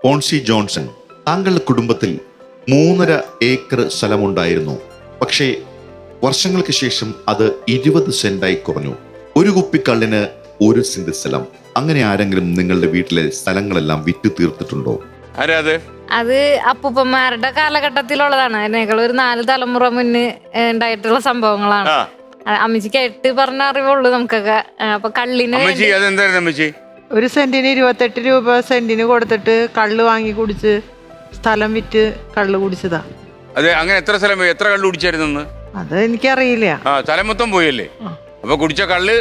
പോൺസി Johnson, താങ്കളുടെ കുടുംബത്തിൽ 3.5 acre സ്ഥലമുണ്ടായിരുന്നു. പക്ഷേ വർഷങ്ങൾക്ക് ശേഷം അത് 20 സെന്റായി കുറഞ്ഞു. ഒരു കുപ്പിക്കള്ളിന് 1 സെന്റ് സ്ഥലം. അങ്ങനെ ആരെങ്കിലും നിങ്ങളുടെ വീട്ടിലെ സ്ഥലങ്ങളെല്ലാം വിറ്റ് തീർത്തിട്ടുണ്ടോ? അത് അപ്പൂപ്പന്മാരുടെ കാലഘട്ടത്തിലുള്ളതാണ്. അതിനേക്കാൾ ഒരു 4 തലമുറ മുന്നേ ഉണ്ടായിട്ടുള്ള സംഭവങ്ങളാണ്. അമ്മച്ചിക്ക് 8 പറഞ്ഞ അറിവുള്ളൂ നമുക്കൊക്കെ. അപ്പൊ കള്ളിന് ഒരു സെന്റിന് 28 രൂപ സെന്റിന് കൊടുത്തിട്ട് കള്ള് വാങ്ങി കുടിച്ച് സ്ഥലം വിറ്റ് കള്ള് കുടിച്ചതാ. അതെ, അങ്ങനെ എത്ര സ്ഥലം എത്ര കള്ള് കുടിച്ചായിരുന്നു? അത് എനിക്കറിയില്ല. സ്ഥലം മൊത്തം പോയല്ലേ? അപ്പൊ കുടിച്ച കള്ള്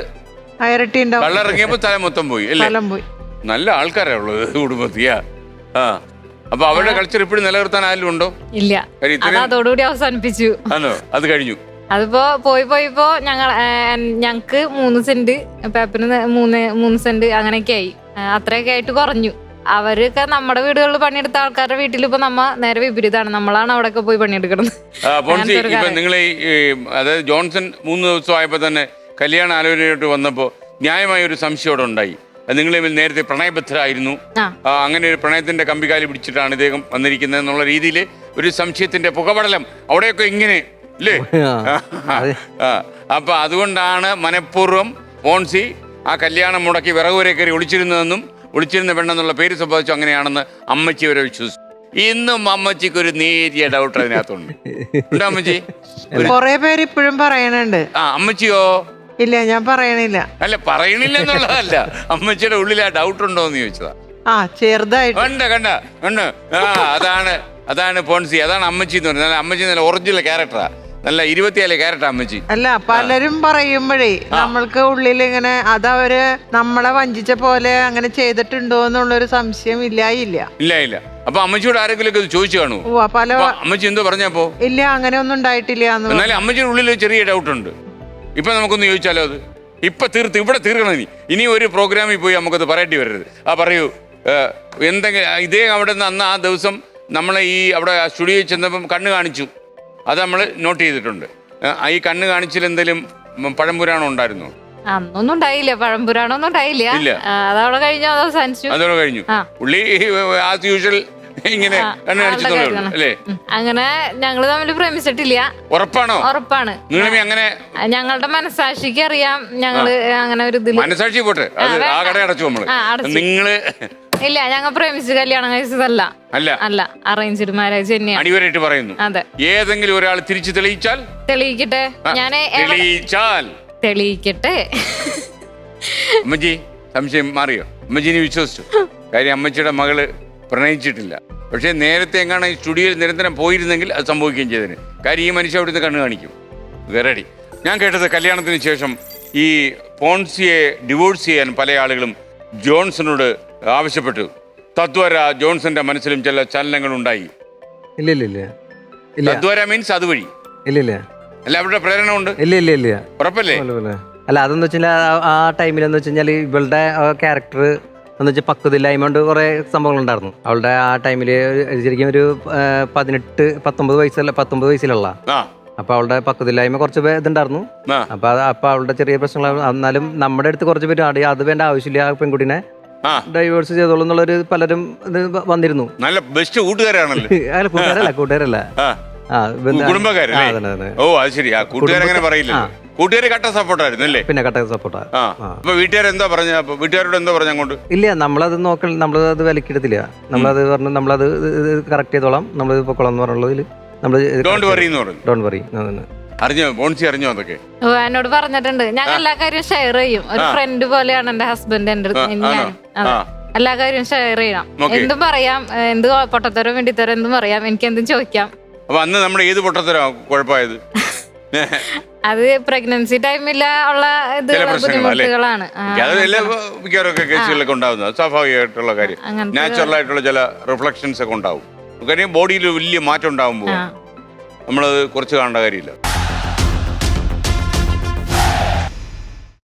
ഇരട്ടി ഉണ്ടാവും. കള്ളിറങ്ങിയപ്പോ സ്ഥലം മൊത്തം പോയി അല്ലേ? സ്ഥലം പോയി. നല്ല ആൾക്കാരാ ഉള്ളത് കുടുംബത്തിയാ. അപ്പൊ അവരുടെ കൾച്ചർ ഇപ്പോഴും നിലനിർത്താൻ ആരും ഉണ്ടോ? ഇല്ല, അതോടുകൂടി അവസാനിപ്പിച്ചു. ആണോ? അത് കഴിഞ്ഞു. അതിപ്പോ പോയിപ്പോ ഞങ്ങക്ക് 3 സെന്റ്, പേപ്പറിന് 3 സെന്റ് അങ്ങനെയൊക്കെ ആയി. അത്രയൊക്കെ ആയിട്ട് കുറഞ്ഞു. അവരൊക്കെ നമ്മുടെ വീടുകളിൽ പണിയെടുത്ത ആൾക്കാരുടെ വീട്ടിൽ ഇപ്പൊ നേരെ വിപരീതമാണ്. നമ്മളാണ് അവിടെയൊക്കെ പോയി പണിയെടുക്കുന്നത്. നിങ്ങളെ അതായത് ജോൺസൺ 3 ദിവസം ആയപ്പോ തന്നെ കല്യാണ ആലോചനയോട്ട് വന്നപ്പോ ന്യായമായ ഒരു സംശയം അവിടെ ഉണ്ടായി. നിങ്ങൾ നേരത്തെ പ്രണയബദ്ധരായിരുന്നു, അങ്ങനെ ഒരു പ്രണയത്തിന്റെ കമ്പികാലി പിടിച്ചിട്ടാണ് ഇദ്ദേഹം വന്നിരിക്കുന്നത് എന്നുള്ള രീതിയിൽ ഒരു സംശയത്തിന്റെ പുകപടലം അവിടെയൊക്കെ ഇങ്ങനെ അല്ലേ? അപ്പൊ അതുകൊണ്ടാണ് മനഃപൂർവ്വം പോൺസി ആ കല്യാണം മുടക്കി വിറകുവരെ കയറി ഒളിച്ചിരുന്ന പെണ്ണെന്നുള്ള പേര് സംഭവിച്ചു. അങ്ങനെയാണെന്ന് അമ്മച്ചി വരെ വിശ്വസിച്ചു. ഇന്നും അമ്മച്ചിക്ക് ഒരു നേരിയ ഡൗട്ട് അതിനകത്തുണ്ട്. ഉണ്ടോ അമ്മച്ചി? കൊറേ പേര് ഇപ്പോഴും പറയണുണ്ട്. അമ്മച്ചിയോ? ഇല്ല, ഞാൻ പറയണില്ല. അല്ല, പറയണില്ല എന്നുള്ളതല്ല, അമ്മച്ചിയുടെ ഉള്ളിൽ ആ ഡൗട്ട് ഉണ്ടോ എന്ന് ചോദിച്ചതാ. ചെറുതായിട്ട് കണ്ട അതാണ് പോൺസി, അതാണ് അമ്മച്ചി എന്ന് പറയുന്നത്. അമ്മച്ചി നല്ല ഒറിജിനൽ ക്യാരക്ടറാ, നല്ല 24 ക്യാരക്ടർ അമ്മച്ചി. അല്ല, പലരും പറയുമ്പോഴേ നമ്മൾക്ക് ഉള്ളിൽ ഇങ്ങനെ അതവര് നമ്മളെ വഞ്ചിച്ച പോലെ അങ്ങനെ ചെയ്തിട്ടുണ്ടോ എന്നുള്ളൊരു സംശയം ഇല്ല. അപ്പൊ അമ്മച്ചിയോട് ആരെങ്കിലും ഒക്കെ ചോദിച്ചു കാണൂ? പല അമ്മച്ചി എന്തോ പറഞ്ഞപ്പോ? ഇല്ല, അങ്ങനെ ഒന്നും ഉണ്ടായിട്ടില്ല. എന്നാലും അമ്മച്ചിയുടെ ഉള്ളിൽ ചെറിയ ഡൗട്ട് ഉണ്ട്. ഇപ്പൊ നമുക്കൊന്ന് ചോദിച്ചാലോ? അത് ഇപ്പൊ ഇവിടെ തീർക്കണം. ഇനി ഒരു പ്രോഗ്രാമിൽ പോയി നമുക്കത് പറയേണ്ടി വരരുത്. പറയൂ, എന്തെങ്കിലും ഇദ്ദേഹം അവിടെ നിന്ന് അന്ന് ആ ദിവസം നമ്മളെ അവിടെ സ്റ്റുഡിയോയിൽ ചെന്നപ്പം കണ്ണ് കാണിച്ചു, അത് നമ്മൾ നോട്ട് ചെയ്തിട്ടുണ്ട്. ഈ കണ്ണ് കാണിച്ചിൽ എന്തെങ്കിലും പഴംപുരാണം ഉണ്ടായിരുന്നോ? അന്നൊന്നും ഉണ്ടായില്ല, പഴംപുരാണൊന്നും ഉണ്ടായില്ല. അതവിടെ കഴിഞ്ഞു, അതോടെ കഴിഞ്ഞു. പുള്ളി ആസ് യൂഷ്വൽ ഇങ്ങനെ കണ്ണ് കാണിച്ചതേ അല്ലേ? അങ്ങനെ ഞങ്ങള് തമ്മിൽ പ്രേമിച്ചിട്ടില്ല. ഉറപ്പാണോ? ഉറപ്പാണ്. അങ്ങനെ ഞങ്ങളുടെ മനസാക്ഷിക്ക് അറിയാം ഞങ്ങള് അങ്ങനെ ഒരു ഇതിൽ. മനസാക്ഷി പോട്ടെ, ആ കട അടച്ചു നമ്മള്. നിങ്ങള് ഇല്ല, ഞങ്ങൾ പ്രേമിച്ച് കല്യാണം കഴിച്ചതല്ല. അല്ല, അറേഞ്ച്ഡ് മാരേജ് തന്നെയാണ്. അടിവരായിട്ട് പറയുന്നു. അതെ. ഏതെങ്കിലും ഒരാൾ തിരിച്ചു തെളിയിക്കട്ടെ. തെളിയിക്കട്ടെ. അമ്മച്ചി സംശയം മാറിയോ? അമ്മച്ചിനെ വിശ്വസിച്ചു? കാര്യം അമ്മച്ചിയുടെ മകള് പ്രണയിച്ചിട്ടില്ല. പക്ഷെ നേരത്തെ എങ്ങാണ് ഈ സ്റ്റുഡിയോയിൽ നിരന്തരം പോയിരുന്നെങ്കിൽ അത് സംഭവിക്കുകയും ചെയ്തതിന്. കാര്യം ഈ മനുഷ്യ അവിടുന്ന് കണ്ണ് കാണിക്കും. റെഡി. ഞാൻ കേട്ടത് കല്യാണത്തിന് ശേഷം ഈ പോൺസിയെ ഡിവോഴ്സ് ചെയ്യാൻ പല ആളുകളും ജോൺസണോട് ആവശ്യപ്പെട്ടു. തദ്വാര ജോൺസന്റെ മനസ്സിലും ചില ചലനങ്ങൾ ഉണ്ടായി. തദ്വാര മീൻസ് അതുവഴി അല്ല, അവരുടെ പ്രേരണ ഉണ്ട്. ഉറപ്പല്ലേ? അല്ല, അതെന്ന് വെച്ചാൽ ആ ടൈമിലെന്ന് വെച്ച് കഴിഞ്ഞാൽ ഇവളുടെ ക്യാരക്ടർ എന്ന് വെച്ചാൽ പക്വതയില്ലായ്മ കൊണ്ട് കുറേ സംഭവങ്ങളുണ്ടായിരുന്നു. അവളുടെ ആ ടൈമിൽ ശരിക്കും ഒരു 19 വയസ്സിലുള്ള. അപ്പൊ അവളുടെ പക്വതയില്ലായ്മ കുറച്ച് ഇതുണ്ടായിരുന്നു. അപ്പൊ അവളുടെ ചെറിയ പ്രശ്നങ്ങൾ. എന്നാലും നമ്മുടെ അടുത്ത് കുറച്ച് പേര് അത് വേണ്ട ആവശ്യമില്ല, ആ പെൺകുട്ടിനെ ഡൈവേഴ്സ് ചെയ്തോളൂ എന്നുള്ളൊരു പലരും ഇത് വന്നിരുന്നു. നല്ല ബെസ്റ്റ് കൂട്ടുകാരാണല്ലോ. കൂട്ടുകാരല്ല കൂട്ടുകാര് കട്ട സപ്പോർട്ടായിരുന്നു അല്ലേ? പിന്നെ കട്ട സപ്പോർട്ടാ. വീട്ടുകാരെന്തോ പറഞ്ഞ? വീട്ടുകാരോട് എന്തോ പറഞ്ഞ അങ്ങോട്ട്? ഇല്ല, നമ്മളത് നമ്മളത് വിലക്കെടുത്തില്ല. നമ്മളത് പറഞ്ഞു നമ്മളത് കറക്റ്റ് ചെയ്തോളാം, നമ്മളത് പൊക്കോളാം എന്ന് പറഞ്ഞുള്ളതിൽ നമ്മള് ഡോണ്ട് വറി. അറിഞ്ഞോ? പോൺസി അറിഞ്ഞോ? അതൊക്കെ എന്നോട് പറഞ്ഞിട്ടുണ്ട്. ഞാൻ എല്ലാ കാര്യവും ഷെയർ ചെയ്യും. ഒരു ഫ്രണ്ട് പോലെയാണ് എന്റെ ഹസ്ബൻഡ്. എന്റെ എല്ലാ കാര്യവും ഷെയർ ചെയ്യണം. എന്തും പറയാം, എന്ത് പൊട്ടത്തരം വേണ്ടിത്തരം എന്തും പറയാം, എനിക്ക് എന്തും ചോദിക്കാം. അപ്പൊ അന്ന് നമ്മുടെ ഏത് പൊട്ടത്തരം കുഴപ്പമായത്? അത് പ്രഗ്നൻസി ടൈമിൽ ഉള്ള ബുദ്ധിമുട്ടുകളാണ്. മിക്കവാറൊക്കെ കേസുകളിലൊക്കെ ഉണ്ടാവുന്നത് സ്വാഭാവികമായിട്ടുള്ള കാര്യം. നാച്ചുറൽ ആയിട്ടുള്ള ചില റിഫ്ലക്ഷൻസ് ഒക്കെ ഉണ്ടാവും. കാര്യം ബോഡിയിൽ വലിയ മാറ്റം ഉണ്ടാവുമ്പോൾ നമ്മളത് കുറച്ച് കാണേണ്ട കാര്യമില്ല.